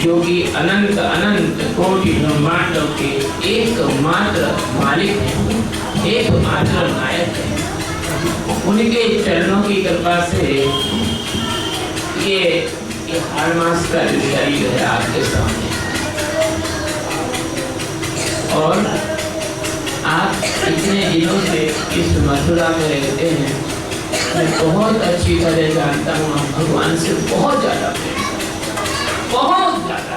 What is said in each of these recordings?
जो कि अनंत अनंत कोटि ब्रह्मांडों के एकमात्र मालिक हैं, एकमात्र नायक हैं। उनके चरणों की कृपा से ये हर मास का शरीर है आपके सामने, और आप इतने दिनों से इस मथुरा में रहते हैं। मैं बहुत अच्छी तरह जानता हूँ आप भगवान से बहुत ज्यादा बहुत ज्यादा,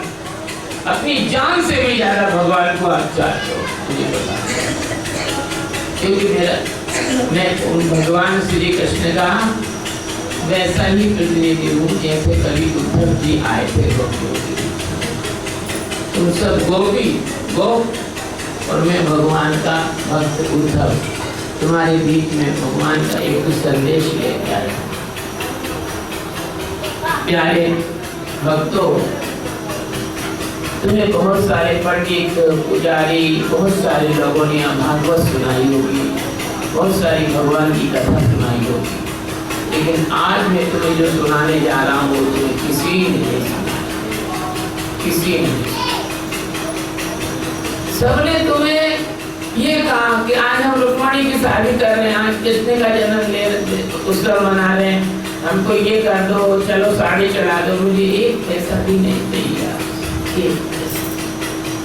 अपनी जान से भी ज्यादा भगवान को आप चाहते हो, मुझे पता है। क्योंकि मैं उन भगवान श्री कृष्ण का वैसा ही प्रतिनिधि हूँ जैसे कभी उद्धव जी आए थे गोपियों के। तुम सब गोपी गोप और मैं भगवान का भक्त उद्धव, तुम्हारे बीच में भगवान का एक संदेश लेके आया। प्यारे भक्तों, तुम्हें बहुत सारे पंडित पुजारी बहुत सारे लोगों ने भागवत सुनाई होगी, बहुत सारी भगवान की कथा सुनाई होगी, लेकिन आज मैं तुम्हें जो सुनाने जा रहा हूँ तुम्हें किसी ने नहीं सुना, किसी ने। सबने तुम्हें ये कहा कि आज हम रुक्मणी की शादी कर रहे हैं, आज कृष्ण का जन्म ले उत्सव मना रहे हैं, हमको ये कर दो, चलो साड़ी चढ़ा दो। मुझे एक पैसा भी नहीं चाहिए,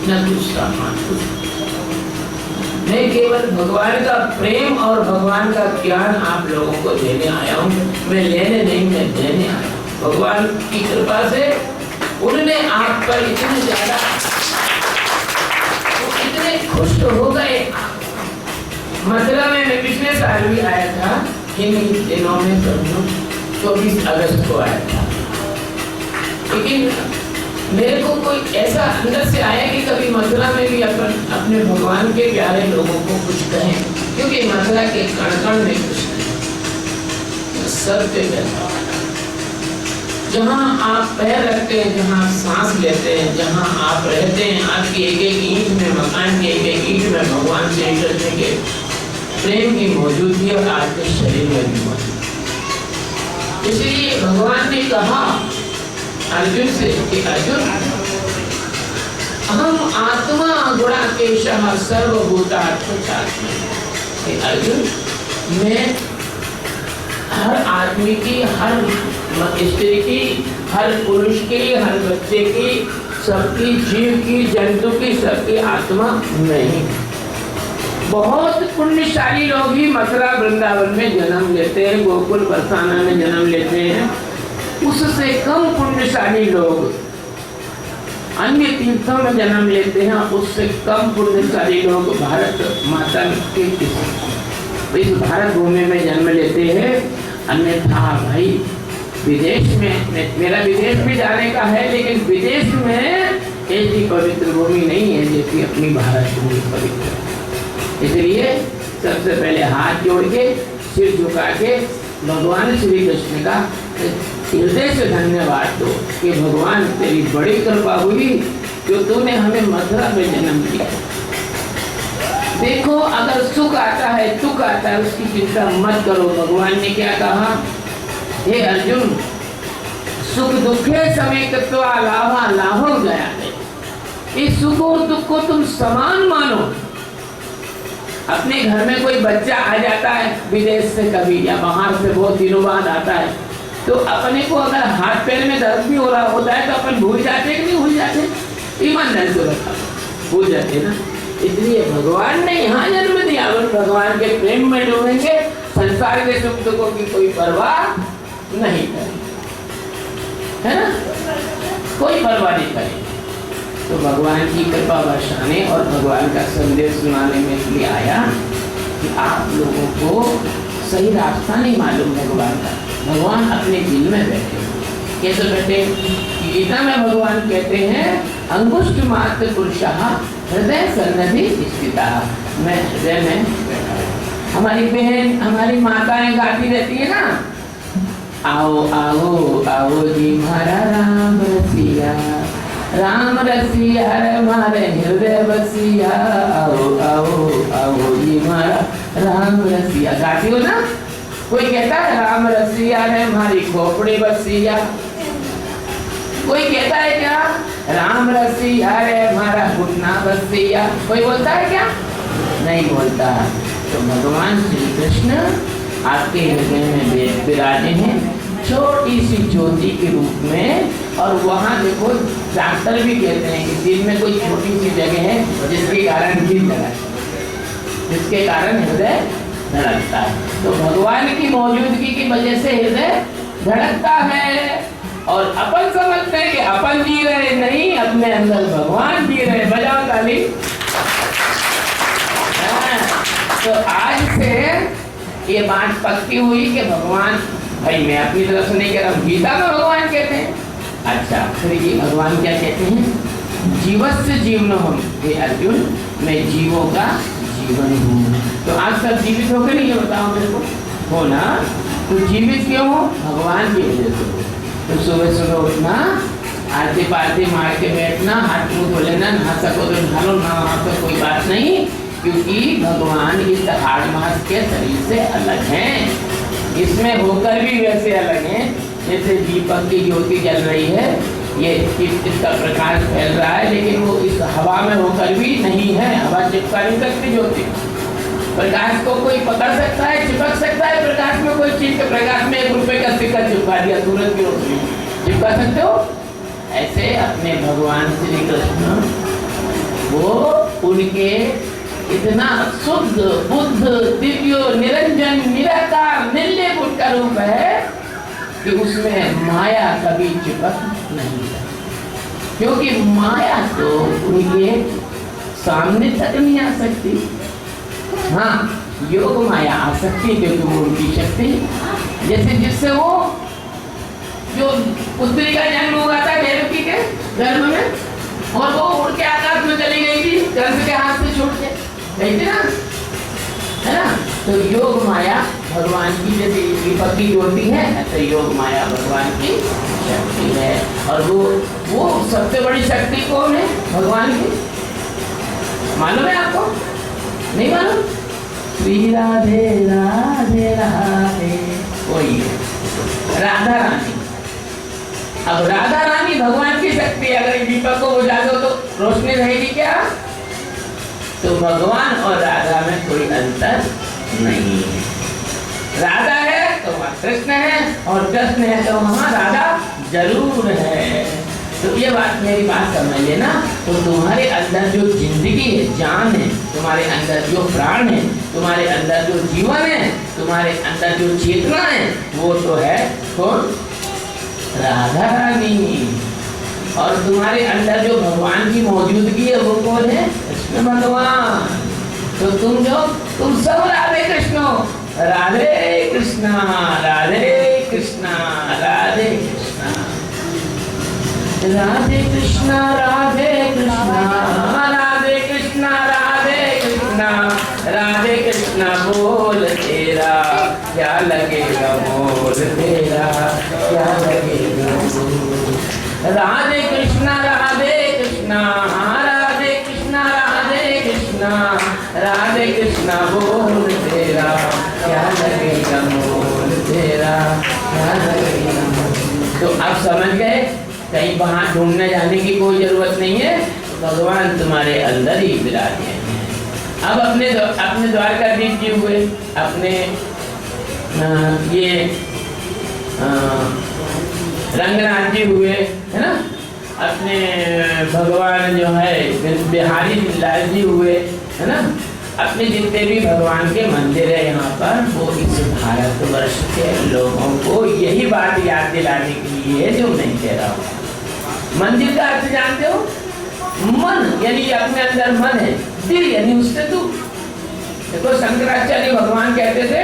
न कुछ सामान, मैं केवल भगवान का प्रेम और भगवान का ज्ञान आप लोगों को देने आया हूँ। मैं लेने नहीं, मैं देने आया हूँ। भगवान की कृपा से उन्होंने आप पर इतने ज्यादा, इतने खुश हो गए। मथुरा में मैं पिछले साल भी आया था, इन दिनों में 24 अगस्त को आया था, लेकिन मेरे को कोई ऐसा अंदर से आया कि कभी मथुरा में भी अपने भगवान के प्यारे लोगों को कुछ कहें, क्योंकि मथुरा के कण-कण में कुछ नहीं, सर पे बैठा हुआ, जहाँ आप पैर रखते हैं, जहाँ आप सांस लेते हैं, जहाँ आप रहते हैं, आपकी एक एक ईंट में, मकान की एक एक ईंट में भगवान से कृष्ण के प्रेम की मौजूदगी और आपके शरीर में भी मौजूद। इसलिए भगवान ने कहा अर्जुन से कि अर्जुन, हम आत्मा गुणाकेशः सर्वभूतात्मचात्मा। अर्जुन, मैं हर आदमी की, हर स्त्री की, हर पुरुष की, हर बच्चे की, सबकी, जीव की, जंतु की, सबकी आत्मा नहीं। बहुत पुण्यशाली लोग ही मथुरा वृंदावन में जन्म लेते हैं, गोकुल बरसाना में जन्म लेते हैं। उससे कम पुण्यशाली लोग अन्य तीर्थों में जन्म लेते हैं, उससे कम पुण्यशाली लोग भारत माता के इस भारत भूमि में जन्म लेते हैं। अन्यथा भाई विदेश में, मेरा विदेश में जाने का है, लेकिन विदेश में ऐसी पवित्र भूमि नहीं है जैसी अपनी भारत भूमि पवित्र है। इसलिए सबसे पहले हाथ जोड़ के, सिर झुका के भगवान श्री कृष्ण का हृदय से धन्यवाद दो कि भगवान तेरी बड़ी कृपा हुई जो तूने हमें मथुरा में जन्म दिया। देखो, अगर सुख आता है, दुख आता है, उसकी चिंता मत करो। भगवान ने क्या कहा, हे अर्जुन, सुख दुखे समेतत्वा लाभा लाभो गया है। इस सुख और दुख को तुम समान मानो। अपने घर में कोई बच्चा आ जाता है विदेश से कभी, या बाहर से बहुत दिनों बाद आता है, तो अपने को अगर हाथ पैर में दर्द भी हो रहा होता है तो अपन भूल जाते कि नहीं भूल जाते? ईमानदारी से बताओ, भूल जाते ना। इसलिए भगवान ने यहाँ जन्म दिया, भगवान के प्रेम में डूबेंगे, संसार के सुख दुखों की कोई परवाह नहीं करेंगे, है ना, कोई परवाह नहीं करेंगे। तो भगवान की कृपा बरसाने और भगवान का संदेश सुनाने में इसलिए आया कि आप लोगों को सही रास्ता नहीं मालूम भगवान का। भगवान अपने दिल में बैठे, कैसे बैठे? गीता में भगवान कहते हैं, अंगुष्ठ मात्र पुरुषः हृदय सन्निधि स्थिता। मैं हृदय में बैठा हूँ। हमारी बहन, हमारी माताएं गाती रहती है ना, आओ आओ आओ जी हमारा राम रसिया, राम रसिया हमारे हृदय बसिया, आओ आओ आओ जी हमारा राम रसिया। गाती हो ना? कोई कहता है राम रसिया है हमारी खोपड़ी बसिया, कोई कहता है क्या राम रसिया रे हमारा घुटना बसिया, कोई बोलता है क्या? नहीं बोलता। तो भगवान श्री कृष्ण आपके हृदय में विराजे हैं छोटी सी ज्योति के रूप में। और वहाँ देखो डॉक्टर भी कहते हैं कि दिल में कोई छोटी सी जगह है जिसके कारण दिल धड़कता है, जिसके कारण हृदय धड़कता है। तो भगवान की मौजूदगी की वजह से हृदय धड़कता है। और अपन समझते हैं कि अपन जी रहे, नहीं, अपने अंदर भगवान जी रहे। बजाओ ताली। तो आज से ये बात पक्की हुई कि भगवान, भाई मैं अपनी तरफ से नहीं कह रहा हूँ, गीता में भगवान कहते हैं। अच्छा, फिर ये भगवान क्या कहते हैं? जीवस्य जीवनम, हे अर्जुन मैं जीवों का जीवन हूँ। तो आज सब जीवित हो के नहीं, ये बताओ मेरे को, हो ना? तो जीवित क्यों हो? भगवान की वजह से हो। तो सुबह सुबह उठना, आरती पारती मार के बैठना, हाथ मुँह धो लेना, नहा सको तो नहा लो, ना नहा तो कोई बात नहीं, क्योंकि भगवान इस हाड़ मास के शरीर से अलग हैं। इसमें होकर भी वैसे अलग हैं जैसे दीपक की ज्योति जल रही है, ये इसका प्रकाश फैल रहा है, लेकिन वो इस हवा में होकर भी नहीं है। हवा चिपका नहीं सकती ज्योति। प्रकाश को कोई पकड़ सकता है, चिपक सकता है प्रकाश में? कोई चीज के प्रकाश में 1 रुपए का सिक्का चिपका दिया सूरज की रोशनी, चिपका सकते हो? ऐसे अपने भगवान श्री कृष्ण, वो उनके इतना शुद्ध बुद्ध दिव्य निरंजन निराकार निर्लेप का रूप है कि उसमें माया कभी चिपक नहीं है, क्योंकि माया तो उनके सामने तक नहीं आ सकती। हाँ, योग माया आ सकती है क्योंकि वो उनकी शक्ति, जैसे जिससे वो जो पुत्री का जन्म हुआ था देवकी के गर्भ में, और वो उड़ के आकाश में चली गई थी कंस के हाथ से छूट के गई थी ना, है ना? तो योग माया भगवान की जैसे दीपक की ज्योति है, तो योग माया भगवान की शक्ति है। और वो सबसे बड़ी शक्ति कौन है भगवान की? मालूम है आपको? नहीं मालूम? श्री राधे राधे राधे, वही है राधा रानी। अब राधा रानी भगवान की शक्ति, अगर दीपक को बुझा दो तो रोशनी रहेगी क्या? तो भगवान और राधा में कोई अंतर नहीं है। राधा है तो वहाँ कृष्ण है, और कृष्ण है तो वहाँ राधा जरूर है। तो ये बात, मेरी बात समझ लेना। तो तुम्हारे अंदर जो जिंदगी है, जान है, तुम्हारे अंदर जो प्राण है, तुम्हारे अंदर जो जीवन है, तुम्हारे अंदर जो चेतना है, वो तो है कौन? राधा रानी। और तुम्हारे अंदर जो भगवान की मौजूदगी है वो कौन है? कृष्ण भगवान। तो तुम सब राधे कृष्ण हो। राधे कृष्णा राधे कृष्णा राधे कृष्णा राधे कृष्णा राधे कृष्णा राधे कृष्णा राधे कृष्णा राधे कृष्णा बोल तेरा क्या लगेगा, बोल तेरा क्या लगेगा। राधे कृष्णा राधे कृष्णा राधे कृष्णा राधे कृष्णा राधे कृष्णा बोल तेरा क्या लगेगा, बोल तेरा क्या लगेगा। तो आप समझ गए, कहीं बाहर ढूंढने जाने की कोई जरूरत नहीं है, भगवान तुम्हारे अंदर ही विराजे हैं। अब अपने द्वारकाधीश जी हुए, अपने ये रंगनाथ जी हुए, है ना, अपने भगवान जो है बिहारी लाल जी हुए, है ना, अपने जितने भी भगवान के मंदिर है यहाँ पर, वो इस भारतवर्ष के लोगों को यही बात याद दिलाने के लिए है जो नहीं कह रहा हूँ। मंदिर का अर्थ जानते हो? मन, यानी अपने अंदर मन है, दिल यानी उससे तू। देखो शंकराचार्य भगवान कहते थे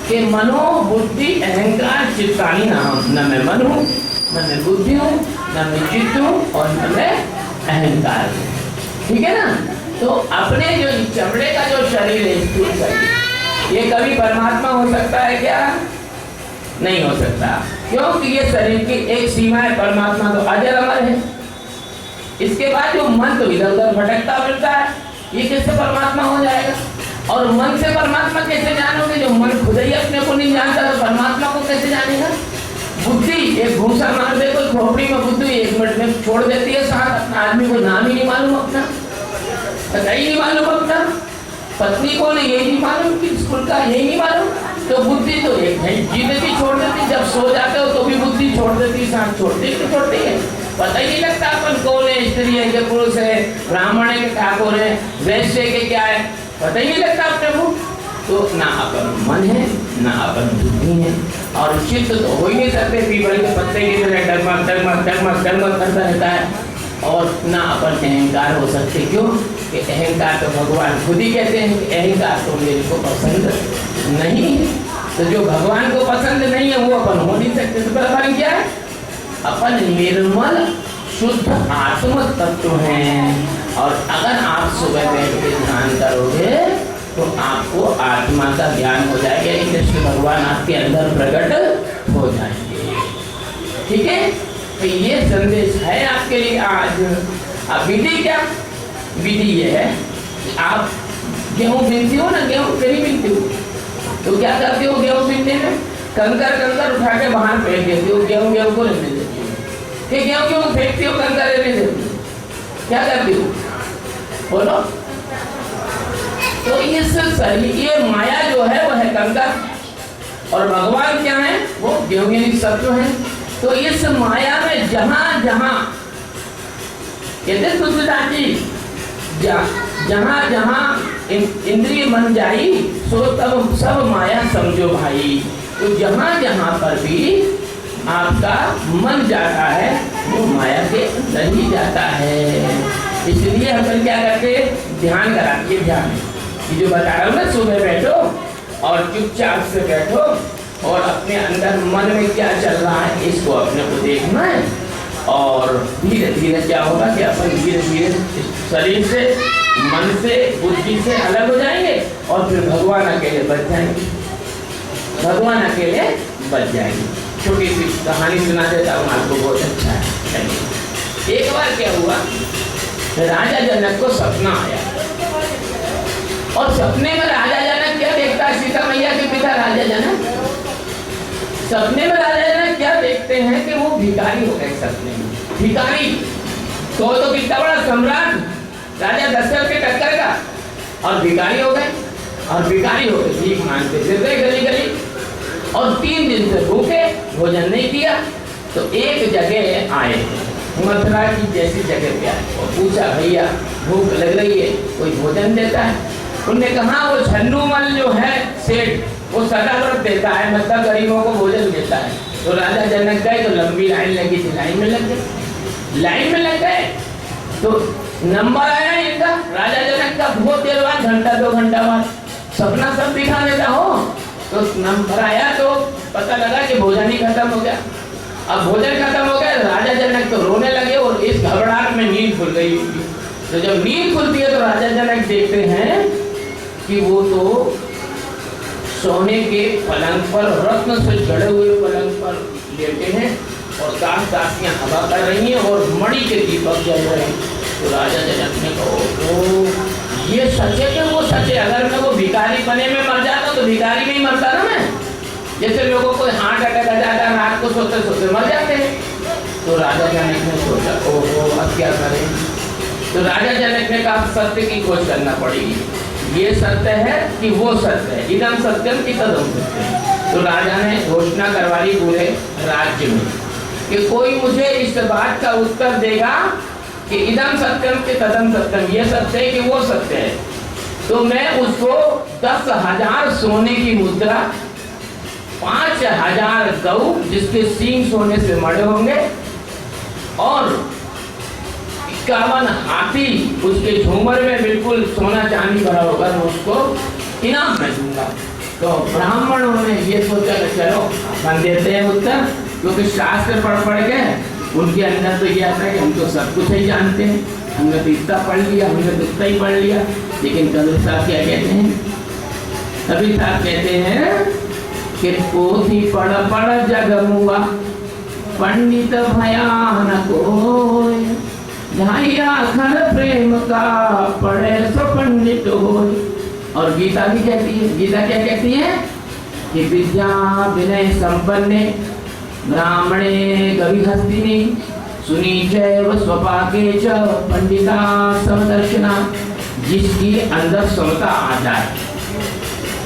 कि मनो बुद्धि अहंकार चित्तानी नाम, न मैं मन हूँ, न मैं बुद्धि हूँ, न मैं चित्त हूँ, और न मैं अहंकार हूँ। ठीक है ना? तो अपने जो चमड़े का जो शरीर है, स्थूल शरीर, ये कभी परमात्मा हो सकता है क्या? नहीं हो सकता, क्योंकि ये शरीर की एक सीमा है, परमात्मा तो अजर अमर है। इसके बाद जो मन तो इधर उधर भटकता फिरता है, ये कैसे परमात्मा हो जाएगा? और मन से परमात्मा कैसे जानोगे? जो मन खुद ही अपने को नहीं जानता तो परमात्मा को कैसे जानेगा? बुद्धि, एक घूसा मार दे कोई खोपड़ी में बुद्धि, एक मिनट में छोड़ देती है साथ, अपना आदमी को नाम ही नहीं मालूम अपना, कहीं नहीं मालूम अपना, पत्नी को नहीं यही नहीं मालूम कि स्कूल का यही नहीं मालूम, तो बुद्धि तो एक है, जीने भी छोड़ देती, जब सो जाते हो तो भी बुद्धि छोड़ देती, साथ छोड़ती तो छोड़ती है, पता ही नहीं लगता अपन कौन है, स्त्री है कि पुरुष है, ब्राह्मण है कि ठाकुर है, वैश्य है कि क्या है, पता ही नहीं लगता अपने को। तो ना अपन मन है ना अपन बुद्धि है, और चित्त तो हो ही नहीं सकते, पीपल के पत्ते की तरह डगमग डगमग डगमग डगमग करता रहता है, और ना अपन अहंकार हो सकते। क्यों कि अहंकार तो भगवान खुद ही कहते हैं कि अहंकार तो मेरे को पसंद नहीं है, तो जो भगवान को पसंद नहीं है वो अपन हो नहीं सकते। तो अपन क्या है, अपन निर्मल शुद्ध आत्म तत्व हैं, और अगर आप सुबह बैठ के ध्यान करोगे तो आपको आत्मा का ज्ञान हो जाएगा, कृष्ण भगवान आपके अंदर प्रकट हो जाएंगे। ठीक है, तो ये संदेश है आपके लिए आज। अब विधि क्या, विधि ये है कि आप गेहूं बीनती हो ना, गेहूं कहीं बीनती हो तो क्या करते हो, गेहूं बीनने में कंकर उठा के बाहर फेंक देती हो, गेहूं को रहने देती हो, कि गेहूं क्यों फेंकती हो, कंकर रहने देती हो, क्या करती हो बोलो। तो इस ये माया जो है वो है कंकर, और भगवान क्या है, वो गेहूं सत्व है। तो इस माया में जहां जहां कहते तुलसीदास जी, जहां जहां इंद्रिय मन जाई सो तब सब माया समझो भाई। तो जहां जहां पर भी आपका मन जाता है वो माया के अंदर ही जाता है। इसलिए हम क्या करते हैं, ध्यान कराते हैं। ध्यान ये जो बता रहा हूँ ना, सुबह बैठो और चुपचाप से बैठो और अपने अंदर मन में क्या चल रहा है इसको अपने को देखना है, और धीरे धीरे क्या होगा कि अपन धीरे धीरे शरीर से, मन से, बुद्धि से अलग हो जाएंगे, और फिर भगवान अकेले बच जाएंगे, भगवान अकेले बच जाएंगे। छोटी सी कहानी सुना देता हूँ आपको, बहुत अच्छा है। एक बार क्या हुआ, राजा जनक को सपना आया, और सपने में राजा जनक क्या देखता है, सीता मैया के पिता राजा जनक सपने में राजा जनक क्या देखते हैं कि वो भिखारी हो गए। सपने में भिखारी तो कितना बड़ा सम्राट राजा दशरथ के टक्कर का, और भिखारी हो गए, और भिखारी हो गए भीख मांगते फिर गए गली गली, और 3 दिन से भूखे, भोजन नहीं किया। तो एक जगह आए, मथुरा की जैसी जगह पे आए, और पूछा भैया भूख लग रही है, कोई भोजन देता है? उन्होंने कहा वो छन्नूमल जो है सेठ, वो सदा व्रत देता है, मतलब गरीबों को भोजन देता है। तो राजा जनक गए तो लंबी लाइन लगी थी, लाइन में लग गए, लाइन में लग गए तो नंबर आया इनका राजा जनक का, बहुत देर बाद, घंटा 2 घंटा बाद, सपना सब दिखा देता हो। तो नंबर आया तो पता लगा कि भोजन ही खत्म हो गया। अब भोजन खत्म हो गया, राजा जनक तो रोने लगे, और इस घबराहट में नींद खुल गई। तो जब नींद खुलती है तो राजा जनक देखते हैं कि वो तो सोने के पलंग पर, रत्न से जड़े हुए पलंग पर लेटे हैं, और दासियां हवा कर रही हैं, और मणि के दीपक जल रहे हैं। तो राजा जनक ने कहा ये सच है कि वो सच है, अगर मैं वो भिखारी बने में मर जाता तो भिखारी में ही मरता ना मैं, जैसे लोगों को हार्ट अटैक आ जाता है, रात को सोते सोते मर जाते हैं। तो राजा जनक ने सोचा ओहो अब क्या करें। तो राजा जनक ने कहा सत्य की खोज करना पड़ेगी, ये सत्य है कि वो सत्य है, इदम सत्यम कि तदम सत्यम। तो राजा ने घोषणा करवा दी पूरे राज्य में कि कोई मुझे इस बात का उत्तर देगा कि इदम सत्यम कि तदम सत्यम, ये सत्य है कि वो सत्य है, तो मैं उसको 10,000 सोने की मुद्रा, 5,000 गऊ जिसके सींग सोने से मड़े होंगे, और 51 हाथी उसके झूमर में बिल्कुल सोना चांदी भरा होगा, तो उसको इनाम में दूंगा। तो ब्राह्मणों ने ये सोचा कि चलो अपन देते हैं उत्तर, क्योंकि शास्त्र पढ़ के उनके अंदर तो ये आता है कि हम तो सब कुछ ही जानते हैं, हमने तो इतना पढ़ लिया, हमने तो इतना ही पढ़ लिया। लेकिन कबीर साहब क्या कहते हैं, कबीर साहब कहते हैं कि पोथी पढ़ पढ़ जग मुआ, पंडित भयान कोय, ढाइया खर प्रेम का पढ़े सो पंडित होय। और गीता भी कहती है, गीता क्या कहती है कि विद्या विनय संपन्ने ब्राह्मणे गविहस्तिनि सुनी चैव स्वपाके च पंडिता समदर्शिना। जिसकी अंदर समता आ जाए,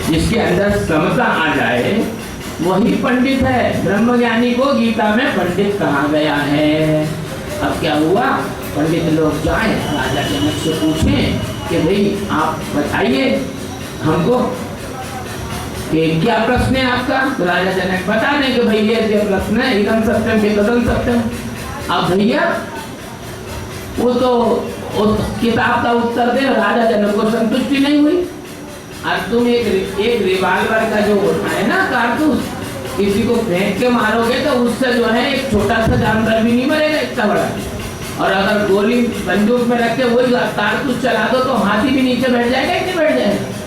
जिसके अंदर समता आ जाए वही पंडित है। ब्रह्मज्ञानी को गीता में पंडित कहा गया है। अब क्या हुआ, पंडित लोग जाए राजा जनक से पूछें कि भाई आप बताइए हमको कि क्या प्रश्न है आपका। तो राजा जनक बता दें कि भाई ये प्रश्न है, एकदम सत्यम के कदम सत्यम। अब भैया वो तो उस किताब का उत्तर दे, राजा जनक को संतुष्टि नहीं हुई। अब तुम एक रिवाल्वर का जो होता है ना कारतूस, किसी को फेंक के मारोगे तो उससे जो है एक छोटा सा जानवर भी नहीं मरेगा, इतना बड़ा। और अगर गोली बंदूक में रख के वही कारतूस चला दो तो हाथी भी नीचे बैठ जाएगा, नहीं बैठ जाएगा।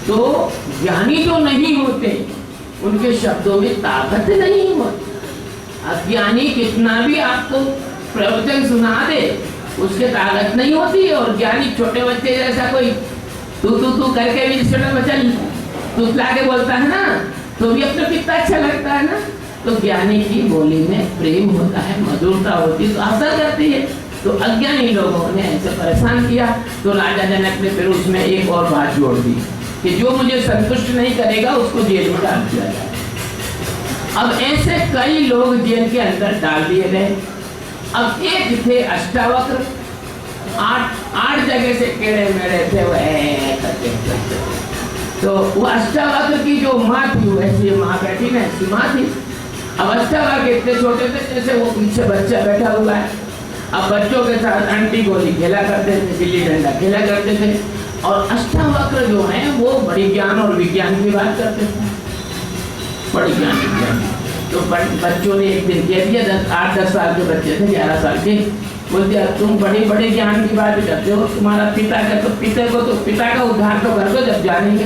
तो ज्ञानी जो नहीं होते उनके शब्दों में ताकत नहीं होती। अज्ञानी कितना भी आपको प्रवचन सुना दे उसके ताकत नहीं होती। और ज्ञानी छोटे बच्चे जैसा कोई तू करके भी छोटा बच्चा तुतला के बोलता है ना, तो भी अपने कितना अच्छा लगता है ना। तो ज्ञानी की बोली में प्रेम होता है, मधुरता होती है, तो असर करती है। तो अज्ञानी लोगों ने ऐसे परेशान किया। तो राजा जनक ने फिर उसमें एक और बात जोड़ दी कि जो मुझे संतुष्ट नहीं करेगा उसको जेल में डाल दिया जाए। अब ऐसे कई लोग जेल के अंदर डाल दिए गए। अब एक थे अष्टावक्र, आठ जगह से केड़े मेरे थे वो करते। तो वो अष्टावक्र की जो माँ थी वैसी माँ बैठी ना, ऐसी माँ थी। अब अष्टावक्र इतने छोटे थे जैसे वो पीछे बच्चा बैठा हुआ है। अब बच्चों के साथ अंटी गोली खेला करते थे, गिल्ली डंडा खेला करते थे। और अष्टावक्र जो है वो बड़ी ज्ञान और विज्ञान की बात करते थे, बड़ी ज्ञान विज्ञान। तो बच्चों ने एक दिन कह दिया, 8-10 साल के बच्चे थे, 11 साल के, बोल दिया तुम बड़े ज्ञान की बात करते हो, तुम्हारा पिता का तो पिता का उद्धार तो कर दो जब जानेंगे।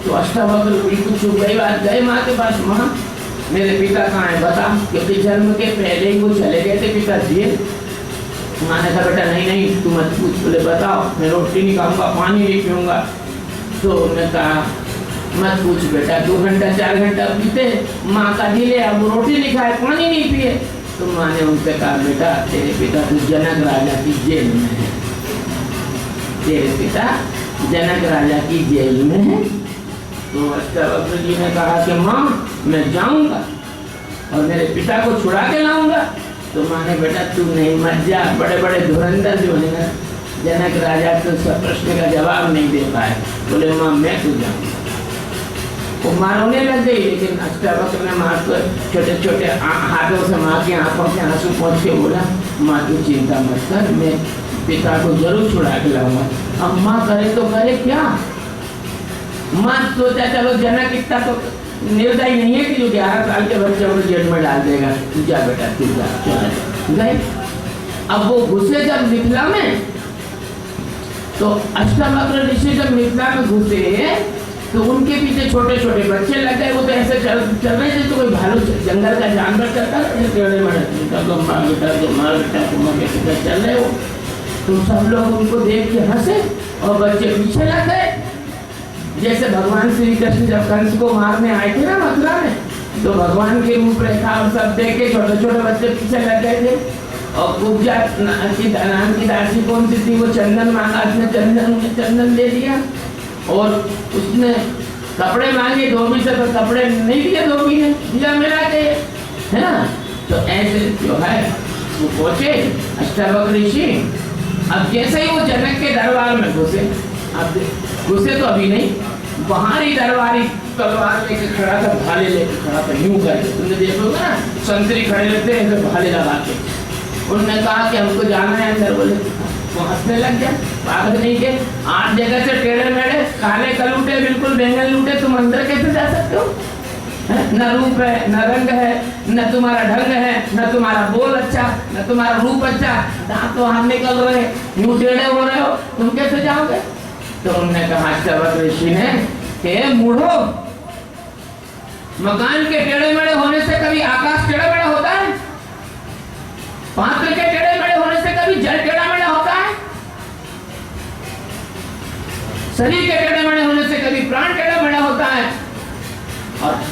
तो अष्टावक्र बिल्कुल चुप गई, बात गए माँ के पास, माँ मेरे पिता कहाँ है बता, क्योंकि जन्म के पहले ही वो चले गए थे पिताजी। माँ ने कहा बेटा नहीं तुम मत पूछ, बोले बताओ मैं रोटी नहीं खाऊंगा, पानी नहीं पीऊंगा। तो उन्होंने कहा मत पूछ बेटा, 2 घंटा 4 घंटा बीते, माँ का दिले, अब रोटी नहीं खाए पानी नहीं पिए। तो माँ ने उनसे कहा बेटा तेरे पिता तो जनक राजा की जेल में है, तेरे पिता जनक राजा की जेल में है। तो अष्टावक्र जी ने कहा कि माँ मैं जाऊंगा और मेरे पिता को छुड़ा के लाऊंगा। तो माँ ने बेटा तू नहीं मत जा, बड़े बड़े धुरंधर जो है ना जनक राजा तो सब प्रश्न का जवाब नहीं दे पाए। बोले माँ मैं तो जाऊंगा। वो माँ रोने लग गई, लेकिन अष्टावक्र ने माँ को छोटे छोटे हाथों से माँ की आंखों के आंसू पहुँच के बोला माँ तू चिंता मत कर, मैं पिता को जरूर छुड़ा के लाऊंगा। अब माँ करे तो करे क्या। माँ सोचा चलो जनक इतना तो निर्दयी नहीं है कि जो 11 साल के बच्चे को जेल में डाल देगा, तू जा बेटा तू जा। गए। अब वो घुसे जब मिथिला में, तो अष्टावक्र ऋषि जब मिथिला में घुसे तो उनके पीछे छोटे छोटे बच्चे लग गए। वो तो ऐसे चल रहे थे तो कोई भालू जंगल का जानवर चलता है, चल रहे हो। तो सब लोग उनको देख के हंसे और बच्चे पीछे लग गए। जैसे भगवान श्री कृष्ण जब कंस को मारने आए थे ना मथुरा में, तो भगवान की रूपरेखा और सब देख के छोटे छोटे बच्चे पीछे लग गए थे। और कुब्जा नाम की दासी कौन सी थी, वो चंदन मांगा, उसने चंदन दे दिया। और उसने कपड़े मांगे धोबी से, तो कपड़े नहीं दिए धोबी ने, दिया मिला के, है ना। तो ऐसे जो है वो पहुंचे अष्टावक्र ऋषि। अब जैसे ही वो जनक के दरबार में घुसे, अब घुसे तो अभी नहीं, बाहरी दरबारी तलवार लेके खड़ा था, भाले लेके खड़ा था, यूं करके तुमने देखोगे ना संतरी खड़े रहते हैं भाले लगा के। उन्होंने कहा कि हमको जाना है अंदर। बोले वो हंसने लग गया, पागल नहीं के 8 जगह से टेढ़े मेढ़े काले कलूटे बिल्कुल बेंगल लूटे, तुम अंदर कैसे जा सकते हो। न रूप है न रंग है, न तुम्हारा ढंग है, न तुम्हारा बोल अच्छा, न तुम्हारा रूप अच्छा, दांत तो हम निकल रहे, यूं टेढ़े हो रहे हो, तुम कैसे जाओगे। तो उन्होंने कहा अष्टावक्र ऋषि ने कि मूढ़ो, मकान के टेढ़े मेढ़े होने से कभी आकाश टेढ़ा मेढ़ा होता है, पात्र के टेढ़े मेढ़े होने से कभी जल टेढ़ा मेढ़ा होता है, शरीर के टेढ़े मेढ़े होने से कभी प्राण टेढ़ा मेढ़ा होता है, और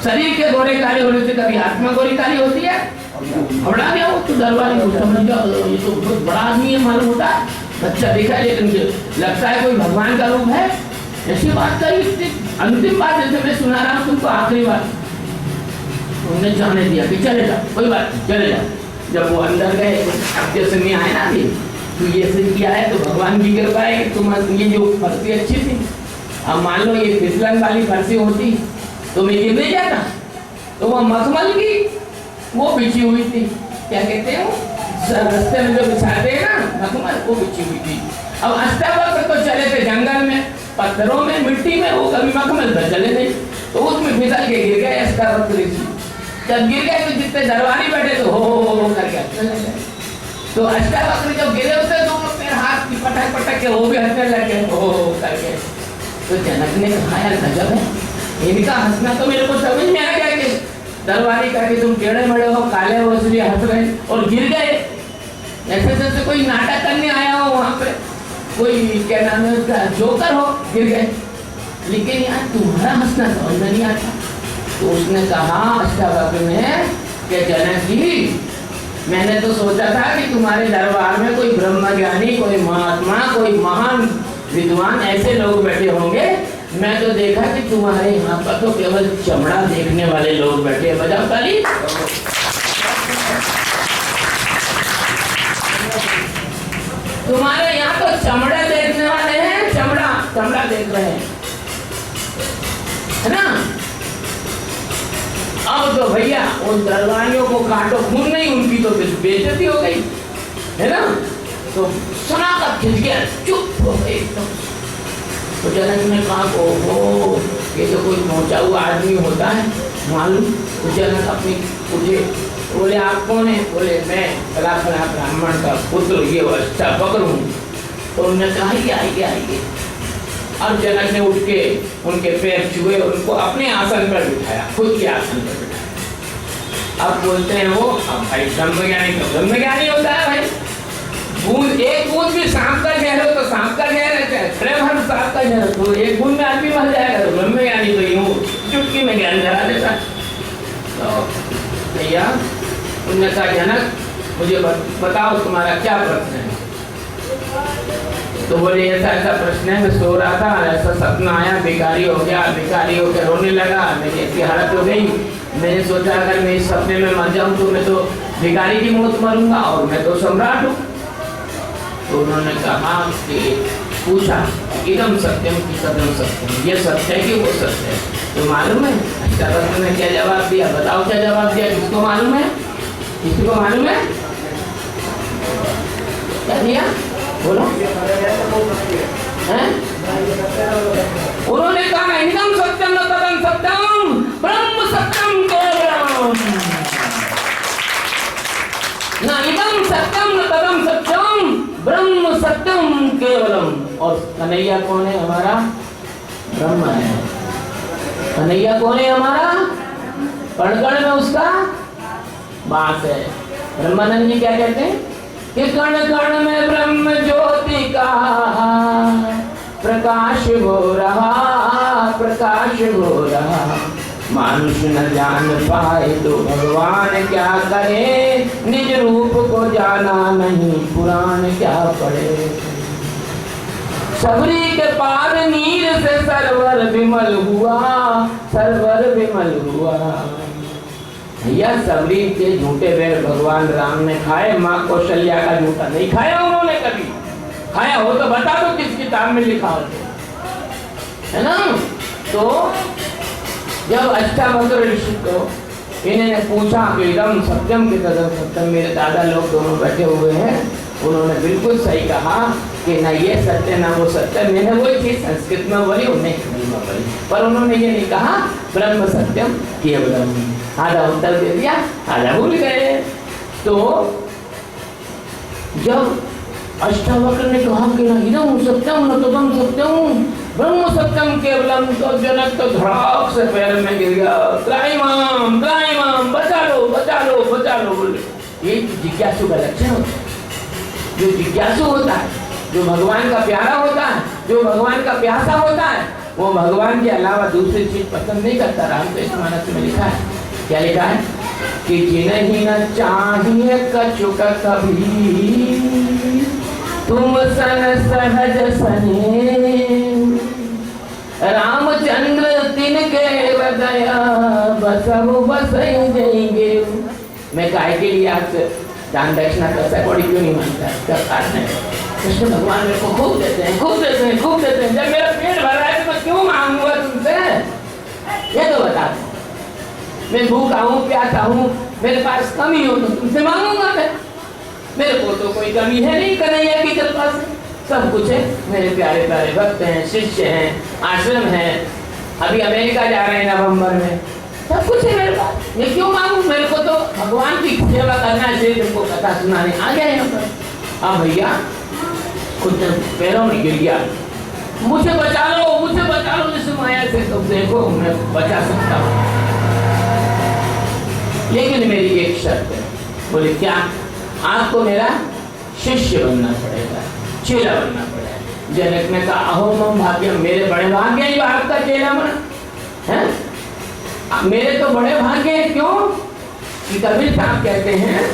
शरीर के गोरे काले होने से कभी आत्मा गोरी काली होती है। घबरा गया वो तो दरबारी को, समझ गया ये तो बहुत बड़ा आदमी है मालूम होता है, अच्छा दिखा लेकिन लगता है कोई भगवान का रूप है, ऐसी बात करी। अंतिम बात जैसे मैं सुना रहा हूँ तुमको, आखिरी बात उन्होंने जाने दिया कि चले जाओ, कोई बात नहीं चले जाओ। जब वो अंदर गए तो जैसे नहीं आए ना अभी तो ये सिद्ध किया है तो भगवान की कृपा है कि तुम ये जो फर्सी अच्छी थी, अब मान लो ये फिसलन वाली फर्सी होती तो मैं गिर नहीं जाता, तो वो मखमल की वो बिछी हुई थी, क्या कहते हैं वो रास्ते में जो बिछाते हैं ना मखमल, वो बिछी हुई थी। अब अष्टावक्र तो चले थे जंगल में, पत्थरों में, मिट्टी में, वो कभी मखमल पर चले नहीं, तो उसमें फिसल के गिर गए अष्टावक्र ऋषि। जब गिर गए तो जितने दरबारी बैठे तो हो करके हंसने लगे। तो अष्टावक्र जब गिरे होते तो फिर हाथ की पटक पटक के वो भी हंसने लगे हो करके। तो जनक ने कहा यार गजब है, इनका हंसना तो मेरे को समझ में आ गया कि दरबारी का कि तुम टेढ़े मेढ़े हो, काले हो, इसलिए हंस रहे और गिर गए, ऐसे जैसे कोई नाटक करने आया हो वहां पे, कोई क्या नाम है उसका जोकर हो, गिर गए, लेकिन यार तुम्हारा हंसना समझ में नहीं आता। तो उसने कहा अष्टावक्र ने कि जनक जी मैंने तो सोचा था कि तुम्हारे दरबार में कोई ब्रह्मज्ञानी, कोई महात्मा, कोई महान विद्वान ऐसे लोग बैठे होंगे, मैं तो देखा कि तुम्हारे यहाँ पर तो केवल चमड़ा देखने वाले लोग बैठे हैं। बजाओ ताली। तुम्हारे यहाँ तो चमड़ा देखने वाले हैं, चमड़ा देख रहे हैं, है ना। अब तो भैया उन दरबारियों को काटो खून नहीं, उनकी तो बेइज्जती हो गई, है ना। तो सनातन खिंच गया, चुप हो गए एकदम। तो जनक ने कहा ओहो ये तो कोई पहुंचा हुआ आदमी होता है मालूम। तो जनक अपनी पूछे, बोले आप कौन है? बोले मैं फला फला ब्राह्मण का पुत्र ये अष्टावक्र हूँ। तो उन्होंने कहा आइए। अब जनक ने उठ के उनके पैर छुए, उनको अपने आसन पर बिठाया, खुद के आसन पर बिठाया। अब बोलते हैं वो अब भाई ब्रह्मज्ञानी होता है भाई, बूंद एक बूंद भी सांप का जहर हो तो सांप का जहर है, खड़े भर सांप का जहर तो एक बूंद में आदमी मर जाएगा। तो ब्रह्मज्ञानी तो यूं चुटकी में ज्ञान धरा देता। तो भैया उन्होंने कहा जनक मुझे बताओ तुम्हारा क्या प्रश्न है? तो बोले ऐसा प्रश्न है, मैं सो रहा था, ऐसा सपना आया, भिखारी हो गया, भिखारी होकर रोने लगा, मेरी ऐसी हालत हो गई, मैंने सोचा अगर मैं इस सपने में मर जाऊं तो मैं तो भिखारी की मौत मरूंगा और मैं तो सम्राट हूँ। तो उन्होंने कहा कि पूछा इदम सत्यम की कदम सत्यम, ये सत्य है कि वो सत्य है? तो मालूम है अष्टावक्र ने क्या जवाब दिया? बताओ क्या जवाब दिया? किसको मालूम है? किसी को मालूम है? क्या दिया बोलो? उन्होंने कहा इदम सत्यम न तदम सत्यम ब्रह्म सत्यम केवलम, न इदम सत्यम न तदम सत्यम ब्रह्म सत्यम केवलम। और कन्हैया कौन है? हमारा ब्रह्म है। कन्हैया कौन है? हमारा कण कण में उसका वास है। ब्रह्मानंद जी क्या कहते हैं कि कण कण में ब्रह्म ज्योति का प्रकाश हो रहा, प्रकाश हो रहा, मानुष न जान पाए तो भगवान क्या करे, निज रूप को जाना नहीं पुराण क्या पढ़े। सबरी के पार नीर से सरवर विमल हुआ, सरवर विमल हुआ। भैया सबरी के झूठे बैर भगवान राम ने खाए, माँ कौशल्या का झूठा नहीं खाया उन्होंने कभी। खाया हो तो बता दो किस किताब में लिखा होता है ना। तो जब अष्टावक्र ऋषि को इन्होंने पूछा कि इदम सत्यम के तदम सत्यम, मेरे दादा लोग दोनों बैठे हुए हैं, उन्होंने बिल्कुल सही कहा कि ना ये सत्य ना वो सत्य। मैंने वही चीज संस्कृत में बोली, उन्हें हिंदी में बोली, पर उन्होंने ये नहीं कहा ब्रह्म सत्यम केवलम। आधा उत्तर दे दिया, आधा भूल गए। तो जब अष्टावक्र ने कहा कि ना इदम सत्यम न तदम सत्यम ब्रह्म सत्यम केवलम, तो जनक तो धड़ाक से पैर में गिर गया, त्राहिमाम त्राहिमाम, बचा लो बचा लो बचा लो बोले। ये जिज्ञासु का लक्षण होता है। जो जिज्ञासु होता है, जो भगवान का प्यारा होता है, जो भगवान का प्यासा होता है, वो भगवान के अलावा दूसरी चीज पसंद नहीं करता। रामकृष्ण मानस में लिखा है, क्या लिखा है? कि जिन्हें न चाहिए कछुक कभी, तुम सन सहज सने। रामचंद्र तिनके हृदय बसहु बसई जाएंगे। मैं काय के लिए आपसे दान दक्षिणा पैसा कौड़ी क्यों नहीं मांगता? क्या कारण है? कृष्ण भगवान मेरे को खूब देते हैं, खूब देते हैं, खूब देते हैं। जब मेरा पेट भर रहा है तो मैं क्यों मांगूंगा तुमसे? ये तो बता दो। मैं भूखा हूँ, प्यासा हूँ, मेरे पास कमी हो तो तुमसे मांगूंगा मैं। मेरे को तो कोई कमी है नहीं, कन्हैया की कृपा से सब कुछ है। मेरे प्यारे प्यारे भक्त हैं, शिष्य हैं, आश्रम है। अभी अमेरिका जा रहे हैं नवंबर में, सब कुछ है मेरे पास। मैं क्यों मांगू? मेरे को तो भगवान की सेवा करना चाहिए। तुमको कथा सुनाने आ गया यहाँ पर। हाँ भैया, खुद पैरों में गिर गया, मुझे बचा लो, मुझे बचा लो इस माया से। तो देखो मैं बचा सकता हूँ, लेकिन मेरी एक शर्त है। बोले क्या? आपको मेरा शिष्य बनना पड़ेगा, चेला बनना पड़ेगा। जनक ने कहा अहो मम भाग्य, मेरे बड़े भाग्य है जो आपका चेला बना है। मेरे तो बड़े भाग्य है। क्यों? कि कबीर साहब कहते हैं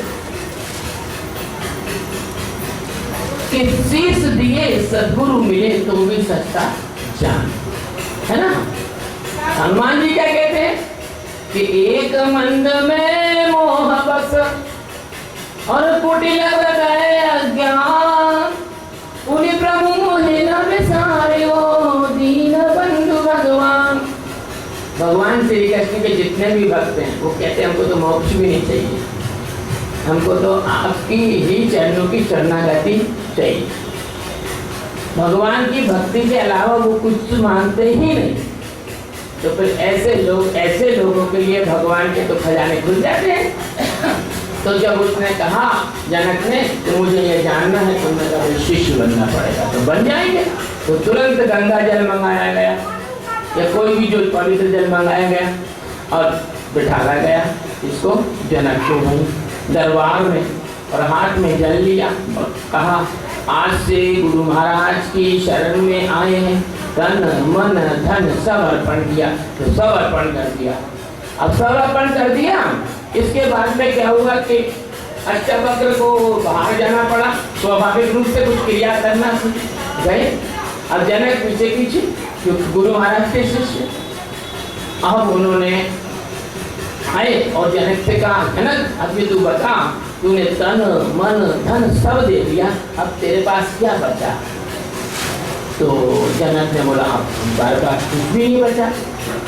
कि शीश दिए सद्गुरु मिले तो भी सच्चा जान, है ना? हनुमान जी क्या कहते हैं कि एक मंद में मोह बस और कुटिल हृदय अज्ञान, उन्हीं प्रभु मोहे न बिसारे वो दीन बंधु भगवान। भगवान श्री कृष्ण के जितने भी भक्त हैं वो कहते हैं हमको तो मोक्ष भी नहीं चाहिए, हमको तो आपकी ही चरणों की शरणागति चाहिए। भगवान की भक्ति के अलावा वो कुछ मानते ही नहीं। तो फिर ऐसे लोगों के लिए भगवान के तो खजाने खुल जाते हैं। तो जब उसने कहा जनक ने तो मुझे ये जानना है, तो मेरा शिष्य बनना पड़ेगा, तो बन जाएंगे। तो तुरंत गंगा जल मंगाया गया या कोई भी जो पवित्र जल मंगाया गया और बिठाया गया इसको जनक को वहीं दरबार में, और हाथ में जल लिया और कहा आज से गुरु महाराज की शरण में आए हैं, तन मन धन सब अर्पण किया। तो सब अर्पण कर दिया। अब सब अर्पण कर दिया, इसके बाद में क्या हुआ कि अष्टवक्र को बाहर जाना पड़ा, स्वाभाविक रूप से कुछ क्रिया करना गए। अब जनक पीछे पीछे, क्योंकि गुरु महाराज के शिष्य। अब उन्होंने आए और जनक से कहा जनक अभी तू बता, तूने तन मन धन सब दे दिया, अब तेरे पास क्या बचा? तो जनक ने बोला अब हमारे पास कुछ भी नहीं बचा।